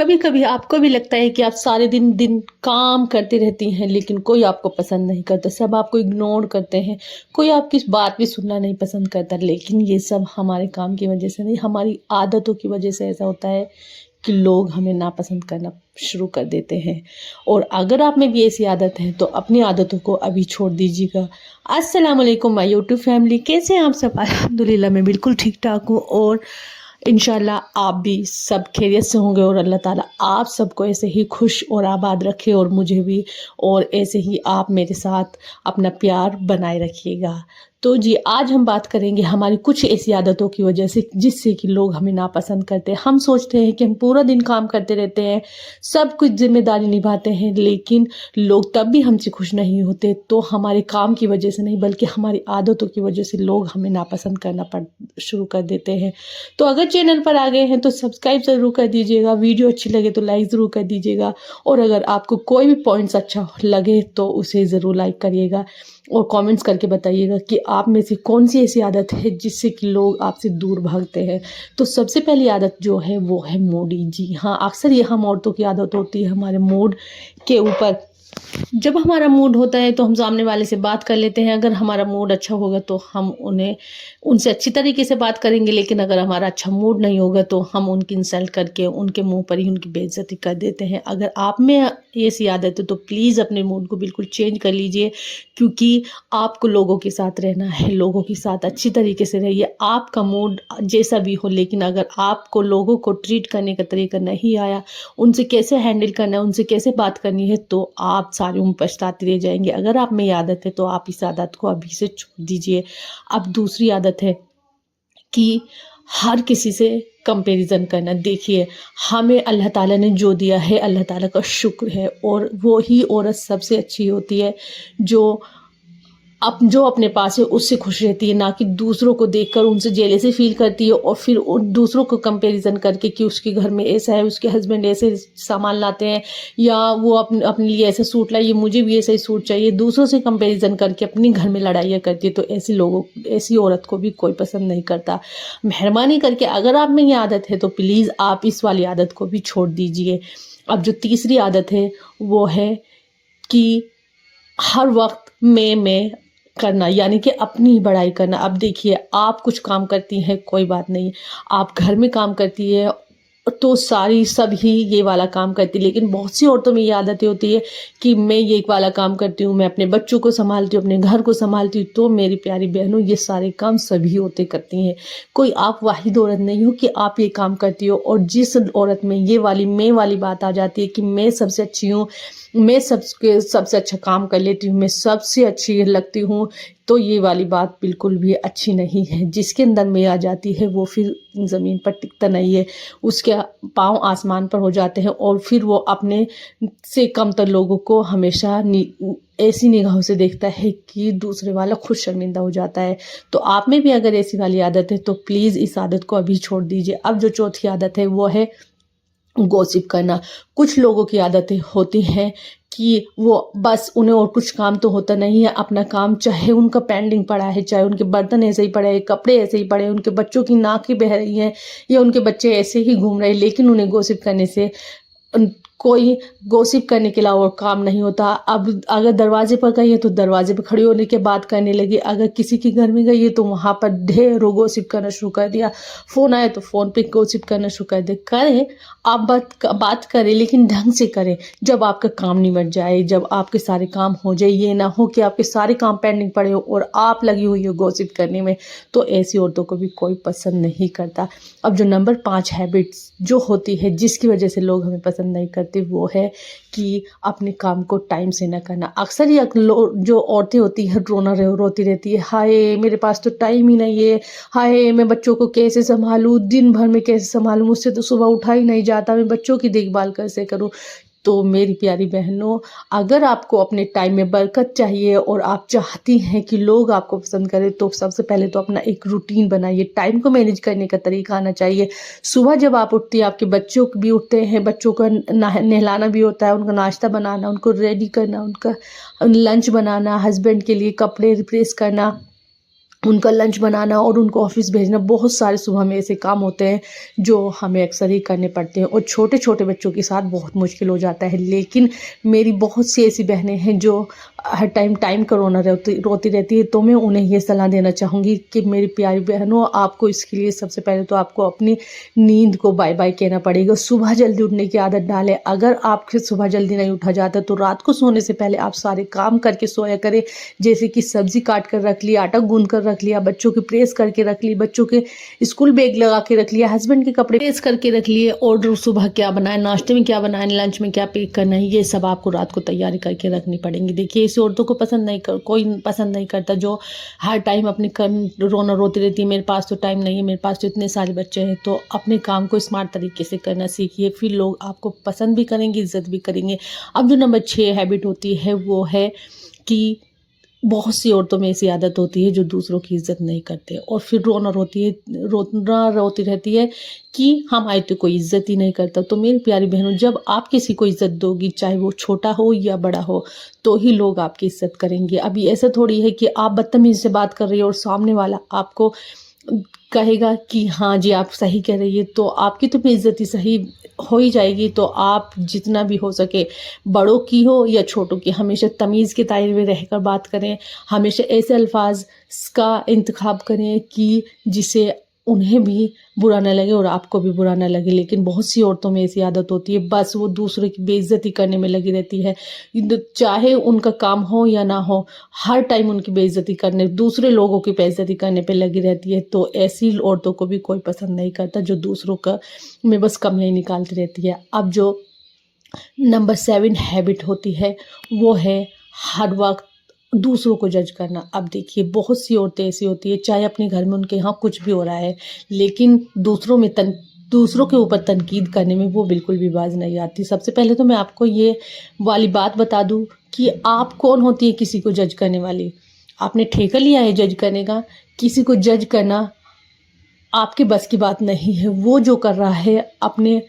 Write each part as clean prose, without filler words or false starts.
कभी कभी आपको भी लगता है कि आप सारे दिन दिन काम करती रहती हैं लेकिन कोई आपको पसंद नहीं करता, सब आपको इग्नोर करते हैं, कोई आपकी बात भी सुनना नहीं पसंद करता। लेकिन ये सब हमारे काम की वजह से नहीं, हमारी आदतों की वजह से ऐसा होता है कि लोग हमें नापसंद करना शुरू कर देते हैं। और अगर आप में भी ऐसी आदत है तो अपनी आदतों को अभी छोड़ दीजिएगा। अस्सलाम वालेकुम माय यूट्यूब फैमिली, कैसे हैं आप सब? अल्हम्दुलिल्लाह मैं बिल्कुल ठीक ठाक हूँ और इंशाल्लाह आप भी सब खैरियत से होंगे और अल्लाह ताला आप सबको ऐसे ही खुश और आबाद रखे और मुझे भी, और ऐसे ही आप मेरे साथ अपना प्यार बनाए रखिएगा। तो जी आज हम बात करेंगे हमारी कुछ ऐसी आदतों की वजह से जिससे कि लोग हमें नापसंद करते हैं। हम सोचते हैं कि हम पूरा दिन काम करते रहते हैं, सब कुछ जिम्मेदारी निभाते हैं, लेकिन लोग तब भी हमसे खुश नहीं होते। तो हमारे काम की वजह से नहीं बल्कि हमारी आदतों की वजह से लोग हमें नापसंद करना शुरू कर देते हैं। तो अगर चैनल पर आ गए हैं तो सब्सक्राइब ज़रूर कर दीजिएगा, वीडियो अच्छी लगे तो लाइक ज़रूर कर दीजिएगा, और अगर आपको कोई भी पॉइंट्स अच्छा लगे तो उसे ज़रूर लाइक करिएगा और कमेंट्स करके बताइएगा कि आप में से कौन सी ऐसी आदत है जिससे कि लोग आपसे दूर भागते हैं। तो सबसे पहली आदत जो है वो है मूडी। जी हाँ, अक्सर ये हम औरतों की आदत होती है हमारे मूड के ऊपर। जब हमारा मूड होता है तो हम सामने वाले से बात कर लेते हैं। अगर हमारा मूड अच्छा होगा तो हम उनसे अच्छी तरीके से बात करेंगे, लेकिन अगर हमारा अच्छा मूड नहीं होगा तो हम उनकी इंसल्ट करके उनके मुंह पर ही उनकी बेइज्जती कर देते हैं। अगर आप में ऐसी आदत है तो प्लीज़ अपने मूड को बिल्कुल चेंज कर लीजिए, क्योंकि आपको लोगों के साथ रहना है, लोगों के साथ अच्छी तरीके से रहिए। आपका मूड जैसा भी हो, लेकिन अगर आपको लोगों को ट्रीट करने का तरीका नहीं आया, उनसे कैसे हैंडल करना है, उनसे कैसे बात करनी है, तो आप सारी उम्र पछताते रह जाएंगे। अगर आप में ये आदत है तो आप इस आदत को अभी से छोड़ दीजिए। अब दूसरी आदत है कि हर किसी से कंपैरिजन करना। देखिए, हमें अल्लाह ताला ने जो दिया है अल्लाह ताला का शुक्र है, और वो ही औरत सबसे अच्छी होती है जो अपने पास है उससे खुश रहती है, ना कि दूसरों को देखकर उनसे जेलसी फील करती है और फिर दूसरों को कंपैरिजन करके कि उसके घर में ऐसा है, उसके हस्बैंड ऐसे सामान लाते हैं, या वो अपने लिए ऐसा सूट लाई, मुझे भी ऐसा ही सूट चाहिए। दूसरों से कंपैरिजन करके अपने घर में लड़ाइयाँ करती है। तो ऐसी औरत को भी कोई पसंद नहीं करता। मेहरबानी करके अगर आप में ये आदत है तो प्लीज़ आप इस वाली आदत को भी छोड़ दीजिए। अब जो तीसरी आदत है वो है कि हर वक्त मैं करना, यानी कि अपनी ही बड़ाई करना। अब देखिए, आप कुछ काम करती हैं कोई बात नहीं, आप घर में काम करती है तो सब ही ये वाला काम करती है, लेकिन बहुत सी औरतों में ये आदतें होती है कि मैं ये वाला काम करती हूँ, मैं अपने बच्चों को संभालती हूँ, अपने घर को संभालती हूँ। तो मेरी प्यारी बहनों, ये सारे काम सभी औरतें करती हैं, कोई आप वाहिद औरत नहीं हो कि आप ये काम करती हो। और जिस औरत में ये वाली मैं वाली बात आ जाती है कि मैं सबसे अच्छी हूँ, मैं सबसे अच्छा काम कर लेती हूँ, मैं सबसे अच्छी लगती हूँ, तो ये वाली बात बिल्कुल भी अच्छी नहीं है। जिसके अंदर मैं आ जाती है वो फिर ज़मीन पर टिकता नहीं है, उसके पाँव आसमान पर हो जाते हैं, और फिर वो अपने से कमतर लोगों को हमेशा ऐसी निगाहों से देखता है कि दूसरे वाला खुद शर्मिंदा हो जाता है। तो आप में भी अगर ऐसी वाली आदत है तो प्लीज़ इस आदत को अभी छोड़ दीजिए। अब जो चौथी आदत है वो है गॉसिप करना। कुछ लोगों की आदतें होती हैं कि वो बस उन्हें और कुछ काम तो होता नहीं है, अपना काम चाहे उनका पेंडिंग पड़ा है, चाहे उनके बर्तन ऐसे ही पड़े हैं, कपड़े ऐसे ही पड़े हैं, उनके बच्चों की नाकें बह रही हैं, या उनके बच्चे ऐसे ही घूम रहे हैं, लेकिन उन्हें गॉसिप करने से कोई गॉसिप करने के अलावा और काम नहीं होता। अब अगर दरवाजे पर गई है तो दरवाजे पर खड़ी होने के बात करने लगी, अगर किसी के घर में गई है तो वहाँ पर ढेरों गॉसिप करना शुरू कर दिया, फ़ोन आया तो फ़ोन पे गॉसिप करना शुरू कर दिया। करें, आप बात करें, लेकिन ढंग से करें। जब आपका काम निमट जाए, जब आपके सारे काम हो जाए, ये ना हो कि आपके सारे काम पेंडिंग पड़े हो और आप लगी हुई हो गॉसिप करने में, तो ऐसी औरतों को भी कोई पसंद नहीं करता। अब जो नंबर 5 हैबिट्स जो होती है जिसकी वजह से लोग हमें पसंद नहीं करते, वो है कि अपने काम को टाइम से न करना। अक्सर ये जो औरतें होती हैं रोती रहती है, हाय मेरे पास तो टाइम ही नहीं है, हाय मैं बच्चों को कैसे संभालूं, दिन भर में कैसे संभालूं, मुझसे तो सुबह उठा ही नहीं जाता, मैं बच्चों की देखभाल कैसे करूं। तो मेरी प्यारी बहनों, अगर आपको अपने टाइम में बरकत चाहिए और आप चाहती हैं कि लोग आपको पसंद करें, तो सबसे पहले तो अपना एक रूटीन बनाइए। टाइम को मैनेज करने का तरीका आना चाहिए। सुबह जब आप उठती हैं, आपके बच्चों भी उठते हैं, बच्चों का नहलाना भी होता है, उनका नाश्ता बनाना, उनको रेडी करना, उनका लंच बनाना, हस्बैंड के लिए कपड़े प्रेस करना, उनका लंच बनाना और उनको ऑफिस भेजना, बहुत सारे सुबह में ऐसे काम होते हैं जो हमें अक्सर ही करने पड़ते हैं और छोटे छोटे बच्चों के साथ बहुत मुश्किल हो जाता है। लेकिन मेरी बहुत सी ऐसी बहनें हैं जो हर टाइम कोरोना रोती रहती है, तो मैं उन्हें ये सलाह देना चाहूँगी कि मेरी प्यारी बहनों, आपको इसके लिए सबसे पहले तो आपको अपनी नींद को बाय बाय कहना पड़ेगा। सुबह जल्दी उठने की आदत डालें। अगर आपसे सुबह जल्दी नहीं उठा जाता तो रात को सोने से पहले आप सारे काम करके सोया करें, जैसे कि सब्जी काट कर रख लिया, आटा गूंद कर रख लिया, बच्चों की प्रेस करके रख ली, बच्चों के स्कूल बैग लगा के रख लिया, हस्बैंड के कपड़े प्रेस करके रख लिए, और सुबह क्या बनाए, नाश्ते में क्या बनाए, लंच में क्या पैक करना है, ये सब आपको रात को तैयारी करके रखनी पड़ेंगी। देखिए, इस औरतों को कोई पसंद नहीं करता जो हर टाइम अपने रोती रहती है, मेरे पास तो टाइम नहीं है, मेरे पास तो इतने सारे बच्चे हैं। तो अपने काम को स्मार्ट तरीके से करना सीखिए, फिर लोग आपको पसंद भी करेंगे, इज्जत भी करेंगे। अब जो नंबर 6 हैबिट होती है वो है कि बहुत सी औरतों में ऐसी आदत होती है जो दूसरों की इज्जत नहीं करते और फिर रोना रोती रहती है कि हमारी तो कोई इज्जत ही नहीं करता। तो मेरी प्यारी बहनों, जब आप किसी को इज्जत दोगी, चाहे वो छोटा हो या बड़ा हो, तो ही लोग आपकी इज्जत करेंगे। अभी ऐसा थोड़ी है कि आप बदतमीजी से बात कर रही हो और सामने वाला आपको कहेगा कि हाँ जी आप सही कह रही है, तो आपकी तो बेइज्जती सही हो ही जाएगी। तो आप जितना भी हो सके, बड़ों की हो या छोटों की, हमेशा तमीज़ के दायरे में रहकर बात करें। हमेशा ऐसे अल्फाज का इंतखाब करें कि जिसे उन्हें भी बुरा ना लगे और आपको भी बुरा ना लगे। लेकिन बहुत सी औरतों में ऐसी आदत होती है, बस वो दूसरे की बेइज्जती करने में लगी रहती है, चाहे उनका काम हो या ना हो, हर टाइम उनकी बेइज्जती करने, दूसरे लोगों की बेइज्जती करने पे लगी रहती है। तो ऐसी औरतों को भी कोई पसंद नहीं करता जो दूसरों का में बस कमियां ही निकालती रहती है। अब जो नंबर 7 हैबिट होती है वो है हर वक्त दूसरों को जज करना। अब देखिए, बहुत सी औरतें ऐसी होती है, चाहे अपने घर में उनके यहाँ कुछ भी हो रहा है, लेकिन दूसरों के ऊपर तनकीद करने में वो बिल्कुल भी बाज नहीं आती। सबसे पहले तो मैं आपको ये वाली बात बता दूं कि आप कौन होती है किसी को जज करने वाली। आपने ठेका लिया है जज करने का? किसी को जज करना आपके बस की बात नहीं है। वो जो कर रहा है अपने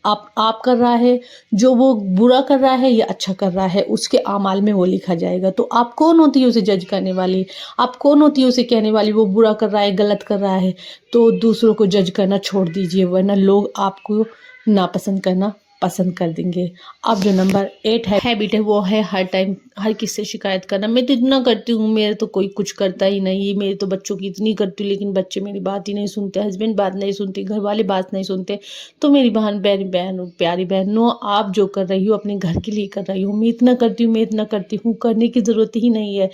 आप कर रहा है, जो वो बुरा कर रहा है या अच्छा कर रहा है, उसके आमाल में वो लिखा जाएगा। तो आप कौन होती है उसे जज करने वाली? आप कौन होती है उसे कहने वाली वो बुरा कर रहा है, गलत कर रहा है? तो दूसरों को जज करना छोड़ दीजिए, वरना लोग आपको नापसंद करना पसंद कर देंगे। अब जो नंबर 8 हैबिट है वो है हर टाइम हर किसी से शिकायत करना। मैं तो इतना करती हूँ, मेरे तो कोई कुछ करता ही नहीं, मेरे तो बच्चों की इतनी करती हूँ लेकिन बच्चे मेरी बात ही नहीं सुनते, हस्बैंड बात नहीं सुनते, घर वाले बात नहीं सुनते। तो मेरी प्यारी बहनों, आप जो कर रही हो अपने घर के लिए कर रही हो। मैं इतना करती हूँ, मैं इतना करती हूँ, करने की ज़रूरत ही नहीं है।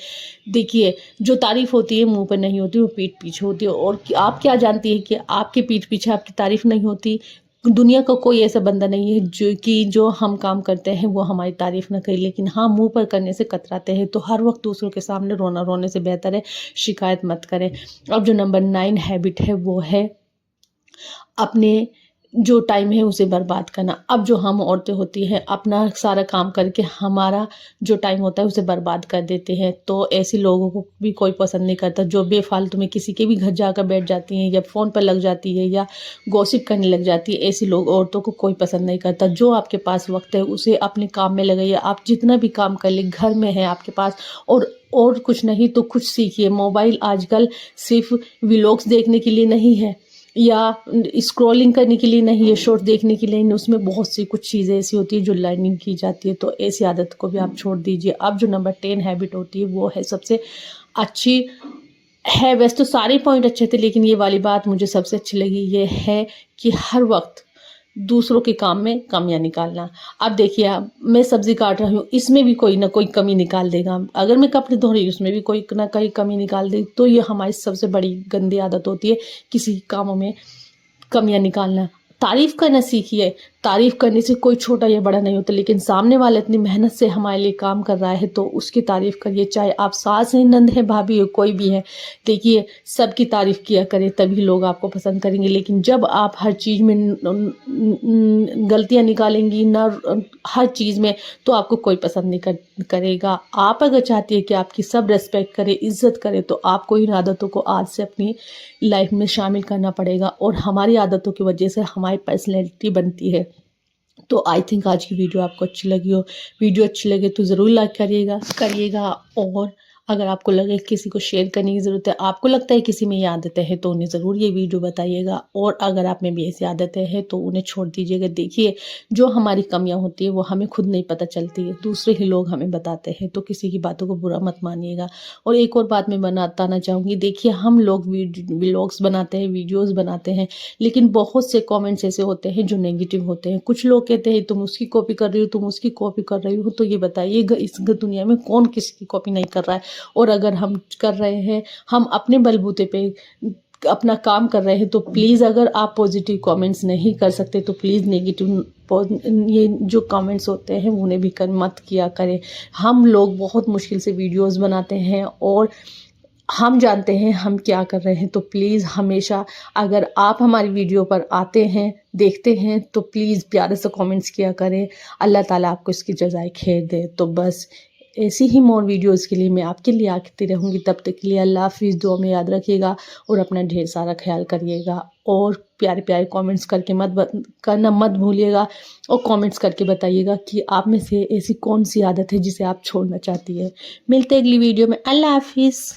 देखिए, जो तारीफ़ होती है मुंह पर नहीं होती, वो पीठ पीछे होती है। और आप क्या जानती है कि आपके पीठ पीछे आपकी तारीफ़ नहीं होती? दुनिया का कोई ऐसा बंदा नहीं है जो हम काम करते हैं वो हमारी तारीफ ना करे, लेकिन हाँ मुंह पर करने से कतराते हैं। तो हर वक्त दूसरों के सामने रोने से बेहतर है शिकायत मत करें। अब जो नंबर 9 हैबिट है वो है अपने जो टाइम है उसे बर्बाद करना। अब जो हम औरतें होती हैं अपना सारा काम करके हमारा जो टाइम होता है उसे बर्बाद कर देते हैं। तो ऐसे लोगों को भी कोई पसंद नहीं करता जो बेफालतू में किसी के भी घर जाकर बैठ जाती हैं या फ़ोन पर लग जाती है या गॉसिप करने लग जाती है। ऐसी औरतों को कोई पसंद नहीं करता। जो आपके पास वक्त है उसे अपने काम में लगाइए। आप जितना भी काम कर ले, घर में है आपके पास, और कुछ नहीं तो कुछ सीखिए। मोबाइल आजकल सिर्फ व्लॉग्स देखने के लिए नहीं है या स्क्रॉलिंग करने के लिए नहीं है, शॉर्ट देखने के लिए नहीं, उसमें बहुत सी कुछ चीज़ें ऐसी होती है जो लर्निंग की जाती है। तो ऐसी आदत को भी आप छोड़ दीजिए। अब जो नंबर 10 हैबिट होती है वो है सबसे अच्छी है। वैसे तो सारे पॉइंट अच्छे थे लेकिन ये वाली बात मुझे सबसे अच्छी लगी, ये है कि हर वक्त दूसरों के काम में कमियां निकालना। अब देखिए, मैं सब्जी काट रही हूँ, इसमें भी कोई ना कोई कमी निकाल देगा। अगर मैं कपड़े धो रही हूँ उसमें भी कोई ना कोई कमी निकाल दे। तो ये हमारी सबसे बड़ी गंदी आदत होती है, किसी कामों में कमियां निकालना। तारीफ करना सीखिए। तारीफ करने से कोई छोटा या बड़ा नहीं होता, लेकिन सामने वाला इतनी मेहनत से हमारे लिए काम कर रहा है तो उसकी तारीफ करिए। चाहे आप सास हैं, नंद है, भाभी है, कोई भी है। देखिए, सबकी तारीफ किया करें तभी लोग आपको पसंद करेंगे। लेकिन जब आप हर चीज़ में गलतियां निकालेंगी ना, हर चीज़ में, तो आपको कोई पसंद नहीं करेगा। आप अगर चाहती है कि आपकी सब रेस्पेक्ट करे, इज्जत करे, तो आपको इन आदतों को आज से अपनी लाइफ में शामिल करना पड़ेगा। और हमारी आदतों की वजह से हमारी पर्सनैलिटी बनती है। तो आई थिंक आज की वीडियो आपको अच्छी लगी हो। वीडियो अच्छी लगे तो ज़रूर लाइक करिएगा और اگر آپ کو لگے کسی کو شیئر کرنے کی ضرورت ہے، آپ کو لگتا ہے کسی میں یہ عادتیں ہیں تو انہیں ضرور یہ ویڈیو بتائیے گا، اور اگر آپ میں بھی ایسی عادتیں ہیں تو انہیں چھوڑ دیجیے گا۔ دیکھیے جو ہماری کمیاں ہوتی ہیں وہ ہمیں خود نہیں پتہ چلتی ہے، دوسرے ہی لوگ ہمیں بتاتے ہیں، تو کسی کی باتوں کو برا مت مانیے گا۔ اور ایک اور بات میں بتانا چاہوں گی، دیکھیے ہم لوگ ولاگس بناتے ہیں، ویڈیوز بناتے ہیں، لیکن بہت سے کامنٹس ایسے ہوتے ہیں جو نیگیٹو ہوتے ہیں۔ کچھ لوگ کہتے ہیں تم اس کی کاپی کر رہی ہو، تم اس کی کاپی کر رہی ہو، تو یہ بتائیے گا اس دنیا میں کون کسی کی کاپی نہیں کر رہا ہے؟ اور اگر ہم کر رہے ہیں، ہم اپنے بلبوتے پہ اپنا کام کر رہے ہیں، تو پلیز اگر آپ پازیٹیو کامنٹس نہیں کر سکتے تو پلیز نیگیٹو یہ جو کامنٹس ہوتے ہیں انہیں بھی مت کیا کریں۔ ہم لوگ بہت مشکل سے ویڈیوز بناتے ہیں اور ہم جانتے ہیں ہم کیا کر رہے ہیں، تو پلیز ہمیشہ اگر آپ ہماری ویڈیو پر آتے ہیں، دیکھتے ہیں، تو پلیز پیارے سے کامنٹس کیا کریں۔ اللہ تعالیٰ آپ کو اس کی جزائے خیر دے۔ تو بس ایسی ہی مور ویڈیوز کے لیے میں آپ کے لیے آتی رہوں گی، تب تک کے لیے اللہ حافظ۔ دعا میں یاد رکھیے گا اور اپنا ڈھیر سارا خیال کریے گا، اور پیارے پیارے کامنٹس کرنا مت بھولیے گا، اور کامنٹس کر کے بتائیے گا کہ آپ میں سے ایسی کون سی عادت ہے جسے آپ چھوڑنا چاہتی ہے۔ ملتے ہیں اگلی ویڈیو میں۔ اللہ حافظ۔